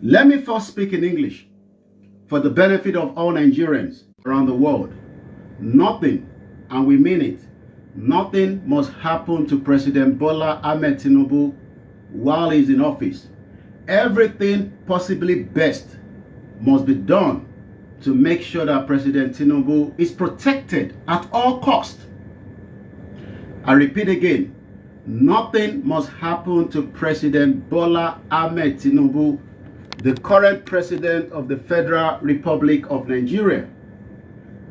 Let me first speak in English for the benefit of all Nigerians around the world. Nothing, and we mean it, nothing must happen to President Bola Ahmed Tinubu while he's in office. Everything possibly best must be done to make sure that President Tinubu is protected at all costs. I repeat again, nothing must happen to President Bola Ahmed Tinubu, the current president of the Federal Republic of Nigeria.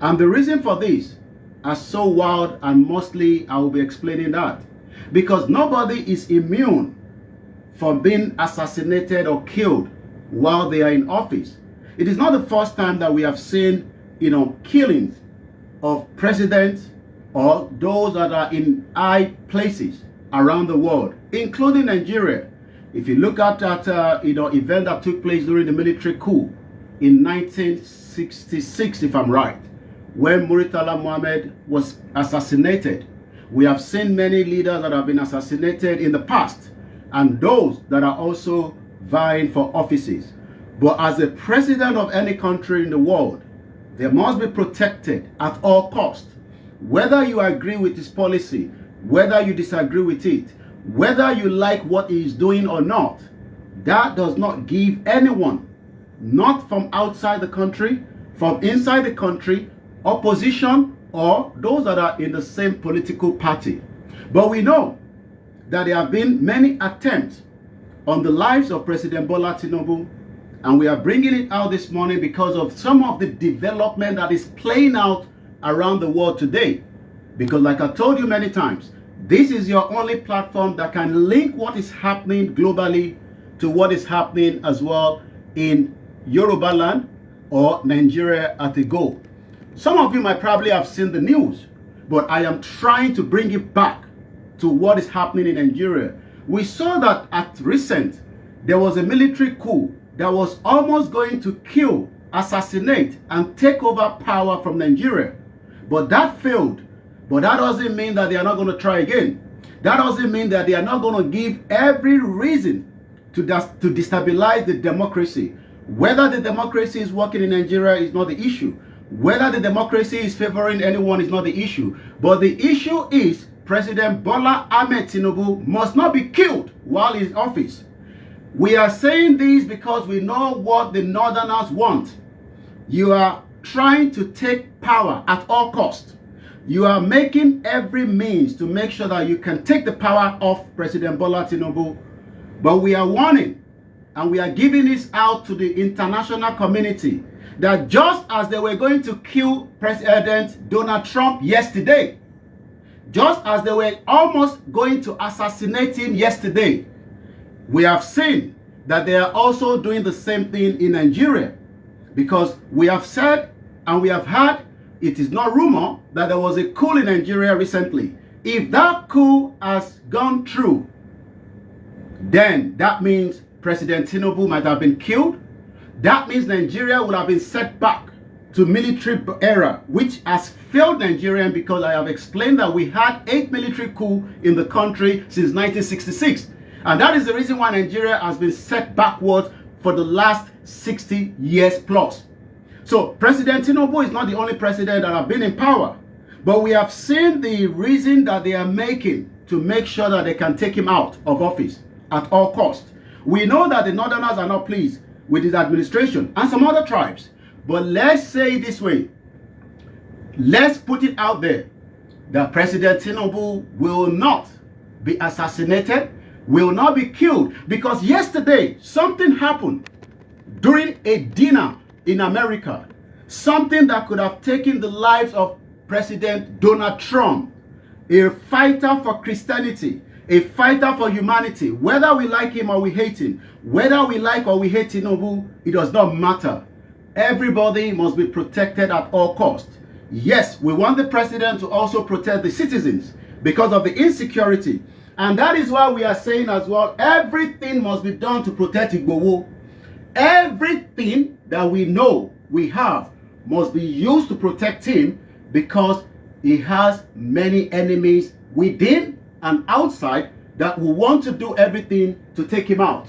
And the reason for this are so wild, and mostly I will be explaining that. Because nobody is immune from being assassinated or killed while they are in office. It is not the first time that we have seen, killings of presidents or those that are in high places around the world, including Nigeria. If you look at that, event that took place during the military coup in 1966, if I'm right, when Murtala Mohammed was assassinated. We have seen many leaders that have been assassinated in the past, and those that are also vying for offices. But as a president of any country in the world, they must be protected at all costs. Whether you agree with his policy, whether you disagree with it, whether you like what he is doing or not, that does not give anyone, not from outside the country, from inside the country, opposition, or those that are in the same political party. But we know that there have been many attempts on the lives of President Bola Tinubu, and we are bringing it out this morning because of some of the development that is playing out around the world today. Because like I told you many times, this is your only platform that can link what is happening globally to what is happening as well in Yoruba land or Nigeria at a go. Some of you might probably have seen the news, but I am trying to bring it back to what is happening in Nigeria. We saw that at recent, there was a military coup that was almost going to kill, assassinate, and take over power from Nigeria. But that failed. But that doesn't mean that they are not going to try again. That doesn't mean that they are not going to give every reason to destabilize the democracy. Whether the democracy is working in Nigeria is not the issue. Whether the democracy is favoring anyone is not the issue. But the issue is President Bola Ahmed Tinubu must not be killed while in office. We are saying this because we know what the Northerners want. You are trying to take power at all costs. You are making every means to make sure that you can take the power off President Bola Tinubu. But we are warning, and we are giving this out to the international community, that just as they were going to kill President Donald Trump yesterday, just as they were almost going to assassinate him yesterday, we have seen that they are also doing the same thing in Nigeria. Because we have said and we have heard, it is not rumor, that there was a coup in Nigeria recently. If that coup has gone through, then that means President Tinubu might have been killed. That means Nigeria would have been set back to military era, which has failed Nigeria, because I have explained that we had 8 military coups in the country since 1966. And that is the reason why Nigeria has been set backwards for the last 60 years plus. So President Tinubu is not the only president that have been in power, but we have seen the reason that they are making to make sure that they can take him out of office at all costs. We know that the Northerners are not pleased with his administration and some other tribes, but let's say it this way. Let's put it out there that President Tinubu will not be assassinated, will not be killed, because yesterday something happened during a dinner in America, something that could have taken the lives of President Donald Trump, a fighter for Christianity, a fighter for humanity. Whether we like him or we hate him, whether we like or we hate Tinubu, it does not matter. Everybody must be protected at all costs. Yes, we want the president to also protect the citizens because of the insecurity. And that is why we are saying as well, everything must be done to protect Igboho. Everything that we know we have must be used to protect him, because he has many enemies within and outside that will want to do everything to take him out.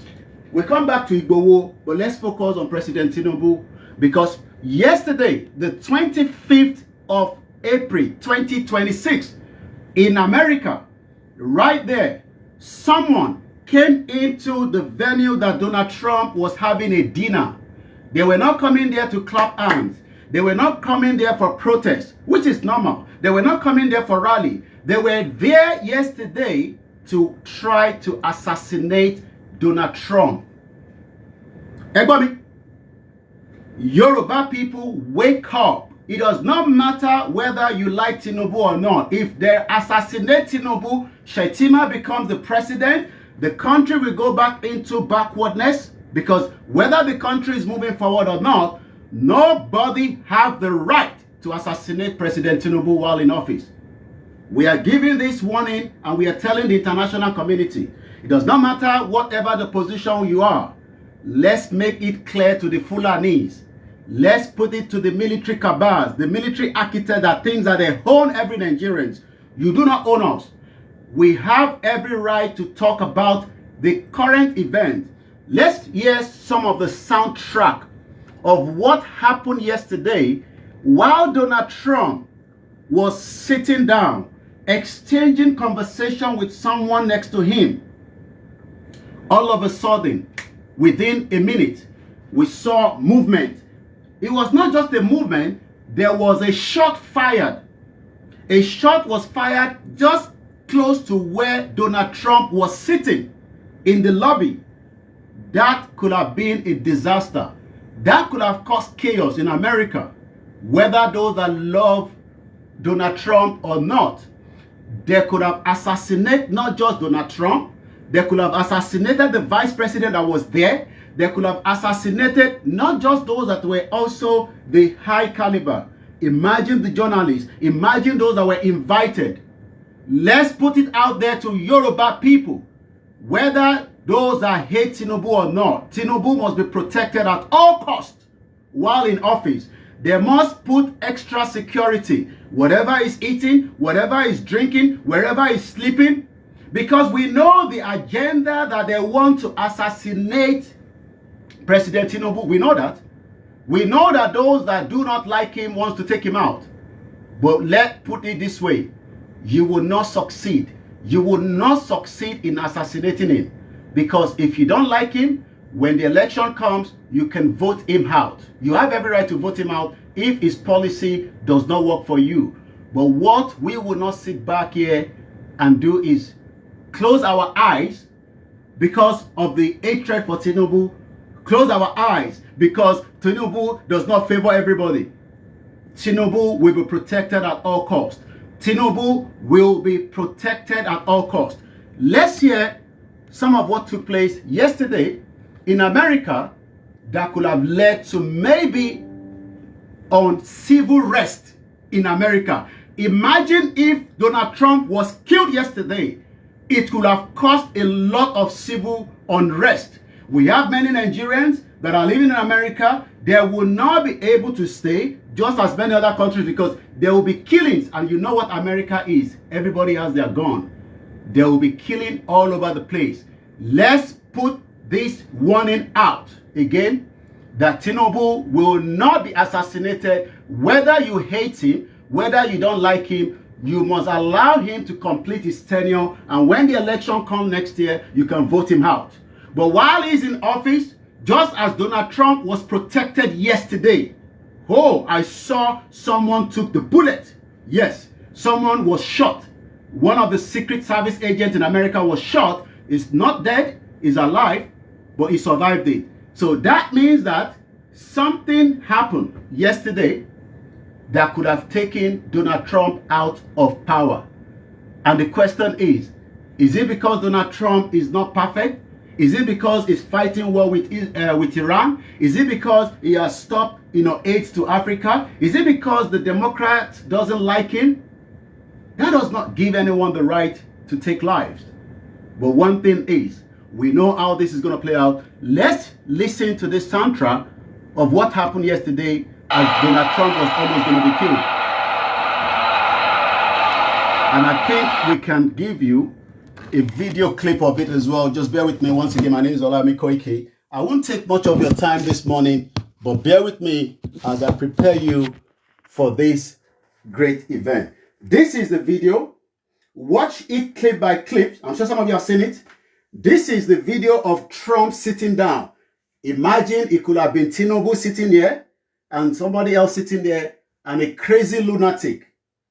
We come back to Igboho, but let's focus on President Tinubu, because yesterday, the 25th of April 2026, in America, right there, someone came into the venue that Donald Trump was having a dinner. They were not coming there to clap hands. They were not coming there for protest, which is normal. They were not coming there for rally. They were there yesterday to try to assassinate Donald Trump. Everybody, Yoruba people, wake up. It does not matter whether you like Tinubu or not. If they assassinate Tinubu, Shetima becomes the president, the country will go back into backwardness, because whether the country is moving forward or not, nobody have the right to assassinate President Tinubu while in office. We are giving this warning, and we are telling the international community, it does not matter whatever the position you are. Let's make it clear to the Fulanis. Let's put it to the military cabals, the military architect that thinks that they own every Nigerians. You do not own us. We have every right to talk about the current event. Let's hear some of the soundtrack of what happened yesterday while Donald Trump was sitting down, exchanging conversation with someone next to him. All of a sudden, within a minute, we saw movement. It was not just a movement, there was a shot fired. A shot was fired just close to where Donald Trump was sitting in the lobby. That could have been a disaster. That could have caused chaos in America, whether those that love Donald Trump or not. They could have assassinated not just Donald Trump, they could have assassinated the vice president that was there. They could have assassinated not just those that were also the high caliber. Imagine the journalists. Imagine those that were invited. Let's put it out there to Yoruba people. Whether those that hate Tinubu or not, Tinubu must be protected at all costs while in office. They must put extra security. Whatever is eating, whatever is drinking, wherever is sleeping. Because we know the agenda that they want to assassinate President Tinubu. We know that. We know that those that do not like him wants to take him out. But let's put it this way. You will not succeed. You will not succeed in assassinating him. Because if you don't like him, when the election comes, you can vote him out. You have every right to vote him out if his policy does not work for you. But what we will not sit back here and do is close our eyes because of the hatred for Tinubu. Close our eyes because Tinubu does not favor everybody. Tinubu will be protected at all costs. Tinubu will be protected at all costs. Let's hear some of what took place yesterday in America that could have led to maybe on civil rest in America. Imagine if Donald Trump was killed yesterday. It could have caused a lot of civil unrest. We have many Nigerians that are living in America. They will not be able to stay just as many other countries because there will be killings. And you know what America is. Everybody has their gun. There will be killing all over the place. Let's put this warning out again that Tinubu will not be assassinated. Whether you hate him, whether you don't like him, you must allow him to complete his tenure. And when the election comes next year, you can vote him out. But while he's in office, just as Donald Trump was protected yesterday, oh, I saw someone took the bullet. Yes, someone was shot. One of the Secret Service agents in America was shot. He's not dead, he's alive, but he survived it. So that means that something happened yesterday that could have taken Donald Trump out of power. And the question is it because Donald Trump is not perfect? Is it because he's fighting war with Iran? Is it because he has stopped, aid to Africa? Is it because the Democrats doesn't like him? That does not give anyone the right to take lives. But one thing is, we know how this is going to play out. Let's listen to this soundtrack of what happened yesterday as Donald Trump was almost going to be killed. And I think we can give you a video clip of it as well. Just bear with me once again. My name is OLAYOMI KOIKI. I won't take much of your time this morning, but bear with me as I prepare you for this great event. This is the video. Watch it clip by clip. I'm sure some of you have seen it. This is the video of Trump sitting down. Imagine it could have been Tinubu sitting there and somebody else sitting there, and a crazy lunatic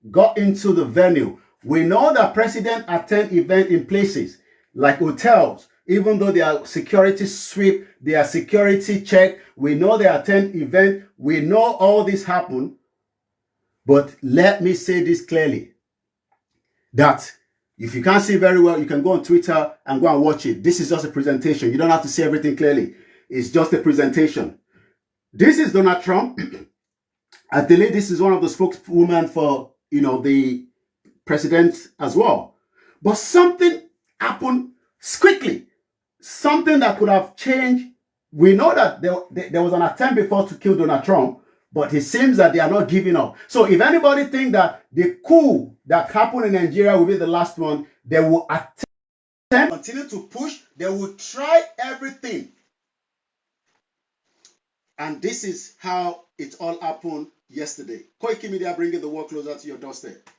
got into the venue. We know that presidents attend events in places like hotels, even though they are security sweep, they are security check. We know they attend events. We know all this happen. But let me say this clearly, that if you can't see very well, you can go on Twitter and go and watch it. This is just a presentation. You don't have to see everything clearly. It's just a presentation. This is Donald Trump. I believe this is one of the spokeswomen for, the president as well. But something happened quickly. Something that could have changed. We know that there was an attempt before to kill Donald Trump, but it seems that they are not giving up. So if anybody thinks that the coup that happened in Nigeria will be the last one, they will attempt, continue to push, they will try everything. And this is how it all happened yesterday. Koikimedia bringing the world closer to your doorstep.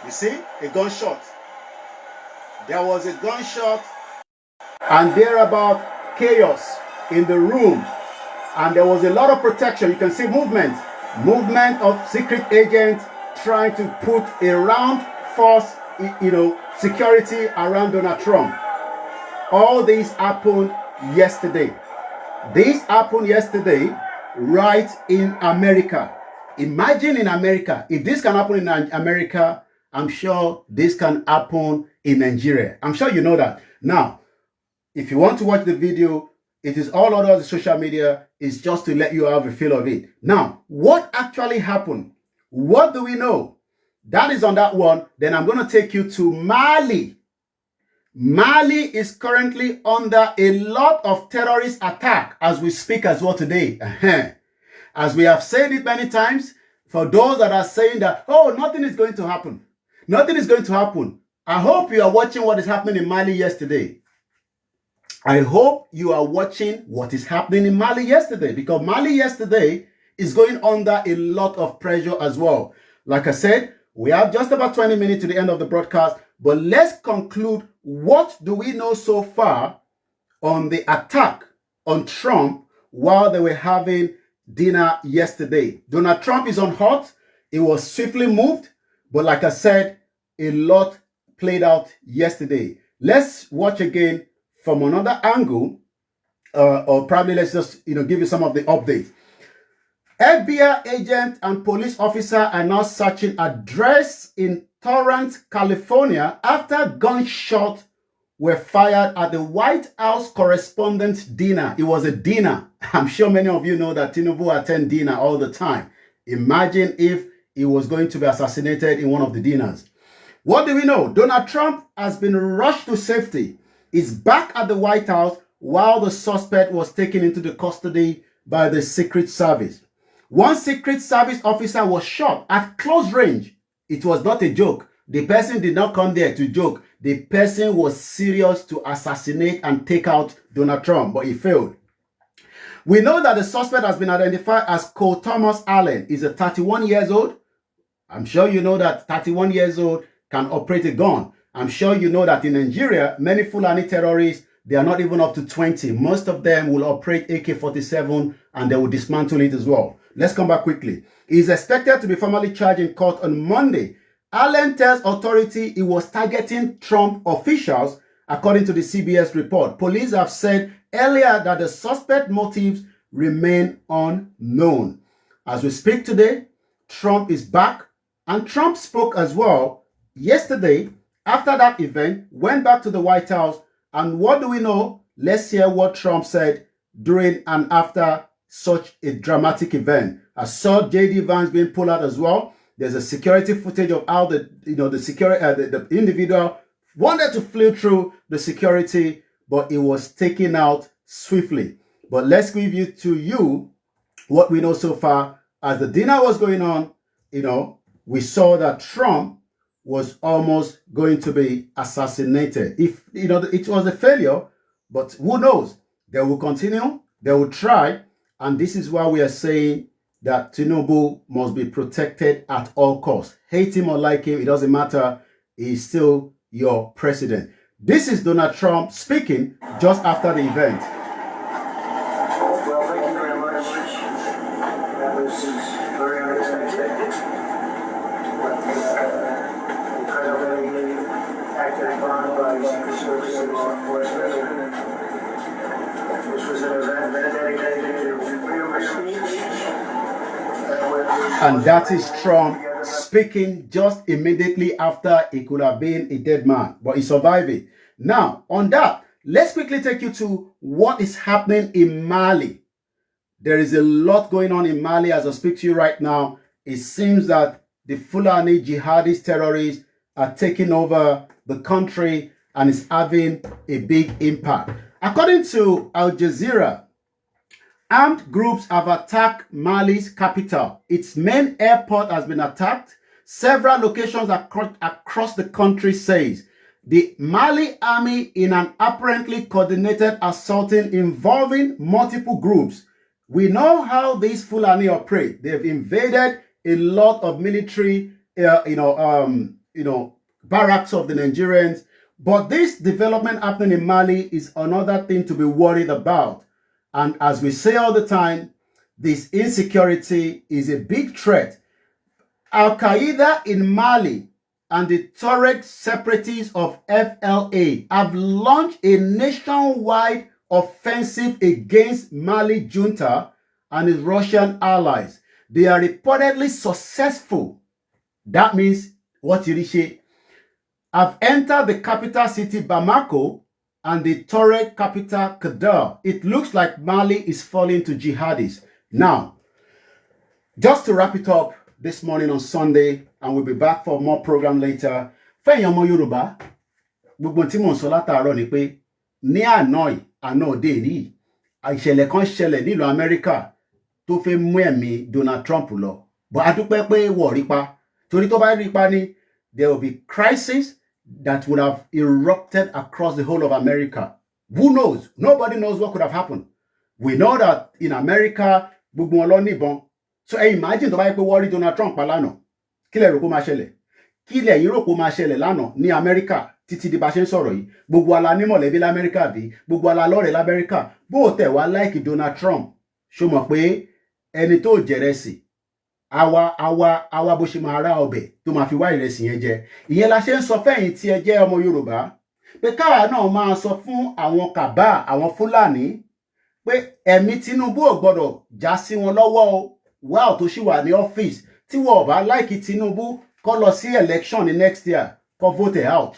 You see, a gunshot. There was a gunshot, and thereabout chaos in the room. And there was a lot of protection. You can see movement of secret agents trying to put a round force, security around Donald Trump. All this happened yesterday. This happened yesterday right in America. Imagine in America. If this can happen in America, I'm sure this can happen in Nigeria. I'm sure you know that. Now, if you want to watch the video, it is all over the social media. It's just to let you have a feel of it. Now, what actually happened? What do we know? That is on that one. Then I'm going to take you to Mali. Mali is currently under a lot of terrorist attack as we speak as well today. As we have said it many times, for those that are saying that, oh, nothing is going to happen. Nothing is going to happen. I hope you are watching what is happening in Mali yesterday. I hope you are watching what is happening in Mali yesterday, because Mali yesterday is going under a lot of pressure as well. Like I said, we have just about 20 minutes to the end of the broadcast, but let's conclude. What do we know so far on the attack on Trump while they were having dinner yesterday? Donald Trump is on hot. It was swiftly moved, but like I said, a lot played out yesterday. Let's watch again from another angle, or probably let's just give you some of the updates. FBI agent and police officer are now searching address in Torrance, California after gunshots were fired at the White House Correspondents' Dinner. It was a dinner. I'm sure many of you know that Tinubu attend dinner all the time. Imagine if he was going to be assassinated in one of the dinners. What do we know? Donald Trump has been rushed to safety. He's back at the White House while the suspect was taken into the custody by the Secret Service. One Secret Service officer was shot at close range. It was not a joke. The person did not come there to joke. The person was serious to assassinate and take out Donald Trump, but he failed. We know that the suspect has been identified as Cole Thomas Allen. He's a 31 years old. I'm sure you know that 31 years old can operate a gun. I'm sure you know that in Nigeria, many Fulani terrorists, they are not even up to 20. Most of them will operate AK-47 and they will dismantle it as well. Let's come back quickly. He is expected to be formally charged in court on Monday. Allen tells authority he was targeting Trump officials, according to the CBS report. Police have said earlier that the suspect motives remain unknown. As we speak today, Trump is back, and Trump spoke as well yesterday after that event, went back to the White House And what do we know? Let's hear what Trump said during and after such a dramatic event. I saw J.D. Vance being pulled out as well. There's a security footage of how the individual wanted to flee through the security, but it was taken out swiftly. But let's give you to you what we know so far. As the dinner was going on, we saw that Trump was almost going to be assassinated. If it was a failure, but who knows? They will continue, they will try, and this is why we are saying that Tinubu must be protected at all costs. Hate him or like him, it doesn't matter. He's still your president. This is Donald Trump speaking just after the event. Well, thank you very much. That was very unexpected. Incredibly acted upon by Secret Service and law enforcement. This was an event dedicated to freedom of speech. And that is Trump speaking just immediately after he could have been a dead man, but he survived it. Now, on that, let's quickly take you to what is happening in Mali. There is a lot going on in Mali as I speak to you right now. It seems that the Fulani jihadist terrorists are taking over the country and is having a big impact. According to Al Jazeera, armed groups have attacked Mali's capital. Its main airport has been attacked. Several locations across the country says the Mali army in an apparently coordinated assault involving multiple groups. We know how these Fulani operate. They've invaded a lot of military, barracks of the Nigerians. But this development happening in Mali is another thing to be worried about. And as we say all the time, this insecurity is a big threat. Al-Qaeda in Mali and the Tuareg separatists of FLA have launched a nationwide offensive against Mali junta and its Russian allies. They are reportedly successful. That means what you say have entered the capital city Bamako and the Tuareg capital Kidal. It looks like Mali is falling to jihadists. Now, just to wrap it up this morning on Sunday, and we'll be back for more program later. Fẹ́yìn ọmọ Yorùbá, gbogbo tí mò ń sọ látàárọ̀ ni pé ní àná òde yìí, ìṣẹ̀lẹ̀ kan ṣẹlẹ̀ nílùú Amẹ́ríkà tó fẹ́ mú ẹ̀mí Donald Trump lọ. But a dúpẹ́ pé wọ́n rí pa. Torí tó bá rí pa ni, there will be crisis that would have erupted across the whole of America. Who knows? Nobody knows what could have happened. We know that in America, gbogbo wọn ló níbọn. So imagine tó bá yẹ pé wọ́n rí Donald Trump pa lánàá. Kí lẹ rò kó máa ṣẹlẹ̀? Kí lẹ yín rò kó máa ṣẹlẹ̀ lánàá ní Amẹ́ríkà títí di bá ṣe ń sọ̀rọ̀ yìí? Gbogbo ala ní mọ̀lẹ́bí l'Amẹ́ríkà bí, gbogbo ala lọ́rẹ̀ẹ́ l'Amẹ́ríkà. Bó o tẹ̀ wá láìkì Donald Trump, ṣó mọ̀ pé ẹni tó jẹrẹsì àwa bó ṣe máa ra ọbẹ̀ tó máa fi wá ìrẹsì yẹn jẹ. Ìyẹn la ṣe ń sọ fẹ́yìn tí ẹ jẹ́ ọmọ Yorùbá pé káwa náà máa sọ fún àwọn kàbá àwọn Fúlàní pé ẹ̀mí Tinubu ò gbọ́dọ̀ já sí wọn lọ́wọ́ o. Wá tó ṣì wà ní ọ́fíìsì tí wọ́n ò bá láìkì Tinubu kó lọ sí election ní next year kó vote out.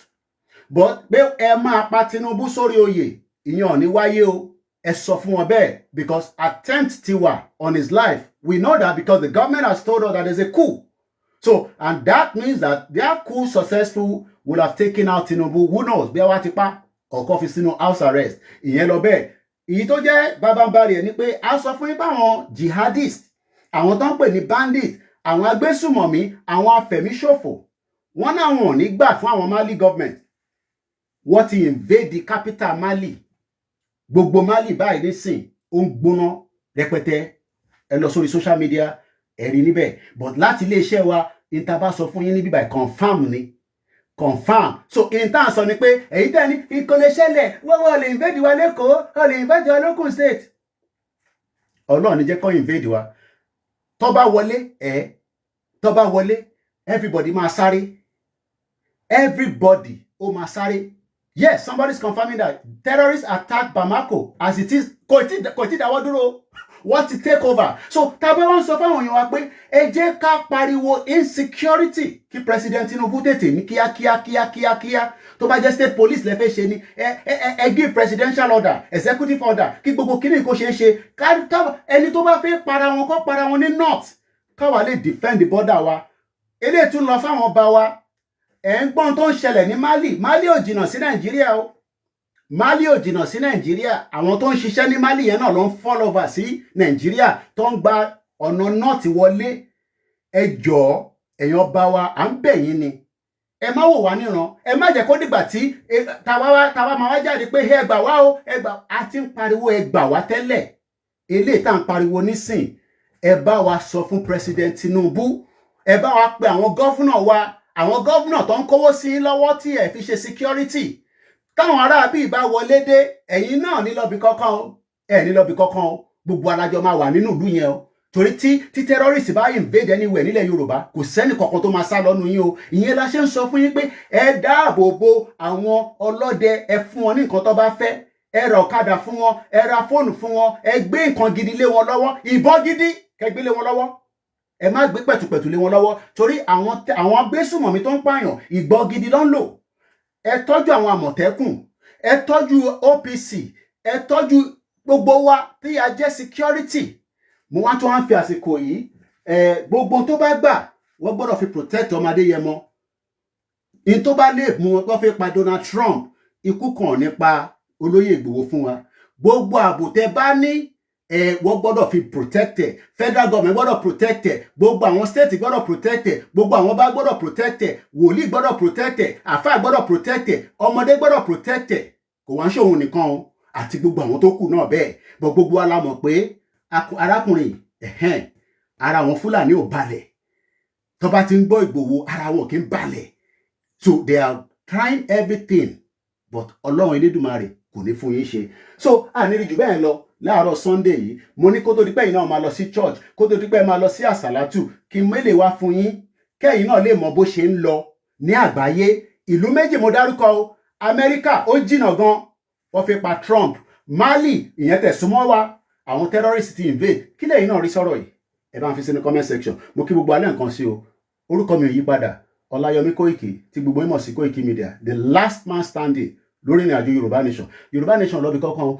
But pé ẹ máa pa Tinubu sórí oyè ìyẹn ò ní wáyé o. Ẹ sọ fún wọn bẹ́ẹ̀ because attempt ti wà on his life. We know that because the government has told us that there's a coup. So, and that means that their coup successful will have taken out Tinubu. Who knows? Bí wá ti pa or kó fi sínú house arrest. Ìyẹn lọ bẹ́ẹ̀. Èyí tó jẹ́ bábánbárì ẹ̀ ni pé a sọ fún yín pé àwọn jihadist, àwọn tó ń pè ní bandit, àwọn agbésùmọ̀mí, àwọn afẹ̀míṣòfò, wọ́n náà wọn ò ní gbà fún àwọn Mali government. Wọ́n ti invade the capital Mali. Gbogbo Mali báyìí nísìn ó ń gbóná rẹpẹtẹ. Ẹ lọ sórí social media ẹ rí níbẹ̀. But láti iléeṣẹ́ wa ìta bá sọ fún yín níbí báyìí confirm ni. Confirm. So ìta sọ ni pé èyí tẹ́ ní ìkọlẹ̀ ṣẹlẹ̀ wọ́n lè invade wa lẹ́kọ̀ọ́, wọ́n lè invade wa lókun state. Ọlọ́run ní jẹ́ kó invade wa. Tó bá wọlé everybody máa sáré. Everybody ó máa sáré. Yes, somebody's confirming that terrorists attacked Bamako as it is. Kò tí dáwọ́ dúró. wọ́n ti take over. So tàbí wọ́n sọ fáwọn èèyàn wa pé ẹ jẹ́ ká pariwo insecurity kí President Tinubu tètè ní kíákíá tó bá jẹ́ state police lẹ́fẹ́ ṣe ni ẹ give presidential order, executive order, kí gbogbo kíní kó ṣe é ṣe ẹni tó bá fẹ́ para wọn kó para wọn ní north káwa lè defend the border wa. Eléyìí tún lọ fáwọn ọba wa. Ẹ̀ ń gbọ́n tó ń ṣẹlẹ̀ ní Mali ò jìnnà sí Nàìjíríà o. Mali ò jìnnà sí Nàìjíríà. Àwọn tó ń ṣiṣẹ́ ní Mali yẹn náà ló ń fall over sí Nàìjíríà tó ń gba ọ̀nà north wọlé. Ẹ jọ̀ọ́ ẹ̀yin ọba wa à ń bẹ̀ yín ni. Ẹ má wò wá níran. Ẹ má jẹ́ kó dìgbà tí tàwa máa wá jáde pé ẹ gbà wá o, ẹ gbà. A ti ń pariwo ẹ gbà wá tẹ́lẹ̀. Eléyìí tá à ń pariwo nísìn. Ẹ bá wa sọ fún President Tinubu. Ẹ bá wa pe àwọn gọ́fúnà wa, àwọn gọ́fúnà tó ń kówó sí lọ́wọ́ tí ẹ fi ṣe security. Táwọn ará bí bá wọlé dé, ẹ̀yin náà ní lọ́bi kankan o. Ẹ ní lọ́bi kankan o. Gbogbo alájọ máa wà nínú ìlú yẹn o. Torí tí terrorist bá invade anywhere nílẹ̀ Yorùbá, kò sẹ́ni kankan tó máa sá lọ́nu yín o. Ìyẹn la ṣe ń sọ fún yín pé ẹ dáàbò bo àwọn ọlọ́dẹ, ẹ fún wọn ní nǹkan tó bá fẹ́. Ẹ ra ọ̀kadà fún wọn, ẹ ra fóònù fún wọn, ẹ gbé nǹkan gidi lé wọn lọ́wọ́, ìbọn gidi kẹ́ gbé lé wọn lọ́wọ́. Ẹ má gbé pẹ̀tùpẹ̀tù lé wọn lọ́wọ́ torí àwọn agbésùmọ̀mí tó ń pààyàn ìgbọ́ gidi ló ń lò. Ẹ tọ́jú àwọn Àmọ̀tẹ́kùn, ẹ tọ́jú OPC, ẹ tọ́jú gbogbo wa tí a jẹ́ security. Mo wá tó wá ń fi àsìkò yìí gbogbo tó bá gbà wọ́n gbọ́dọ̀ fi protect ọmọ Adéyẹmọ. In tó bá lè mú wọn fi pa Donald Trump, ikú kan nípa olóyè Ìgbòho fún wa. Gbogbo ààbò tẹ bá ní wọ́n gbọ́dọ̀ fi protect ẹ̀. Federal government gbọ́dọ̀ protect ẹ̀. Gbogbo àwọn state gbọ́dọ̀ protect ẹ̀. Gbogbo àwọn bá gbọ́dọ̀ protect ẹ̀. Wòlíì gbọ́dọ̀ protect ẹ̀. Àfáà gbọ́dọ̀ protect ẹ̀. Ọmọdé gbọ́dọ̀ protect ẹ̀. Kò wá ń ṣòun nìkan o. Àti gbogbo àwọn tó kù náà bẹ́ẹ̀. Bọ̀ gbogbo wa la mọ̀ pé arákùnrin ara àwọn Fúlàní ò balẹ̀. Tó bá ti ń gbọ́ Ìgbòho ara wọn kì í balẹ̀. So they are trying everything. But Ọlọ́run Elédùmarè kò ní fún yín ṣe. So àníri jù bẹ́ẹ̀ lọ láàárọ̀ Sunday yìí mo ní kó tó di pé ẹ̀yin náà máa lọ sí church, kó tó di pé ẹ máa lọ sí àsàlátù, kí n mélè wá fún yín kẹ́yìn náà lè mọ bó ṣe ń lọ ní àgbáyé. Ìlú méjì mo dárúkọ o. Amẹ́ríkà ó jìnnà gan, wọ́n fi pa Trump. Mali ìyẹn tẹ̀ súnmọ́ wa, àwọn terrorists ti invade. Kí lẹ́yìn náà rí sọ̀rọ̀ yìí? Ẹ bá ń fi sínú comment section. Mo kí gbogbo alẹ́ nǹkan sí o. Orúkọ mi ò yí padà. Ọláyọmí Kóìkì tí gbogbo yín mọ̀ sí Koikimedia, the last man standing lórí ìrìn àjò Yorùbá nation lọ́bi kankan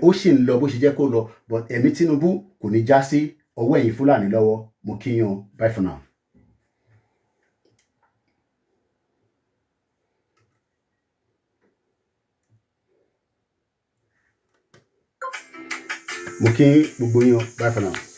ó sì ń lọ bó ṣe jẹ́ kó lọ, but ẹ̀mí Tinubu kò ní já sí ọwọ́ ẹ̀yin Fúlàní lọ́wọ́. Mo kí yín o. Bye for now. Mo kí gbogbo yín o. Bye for now.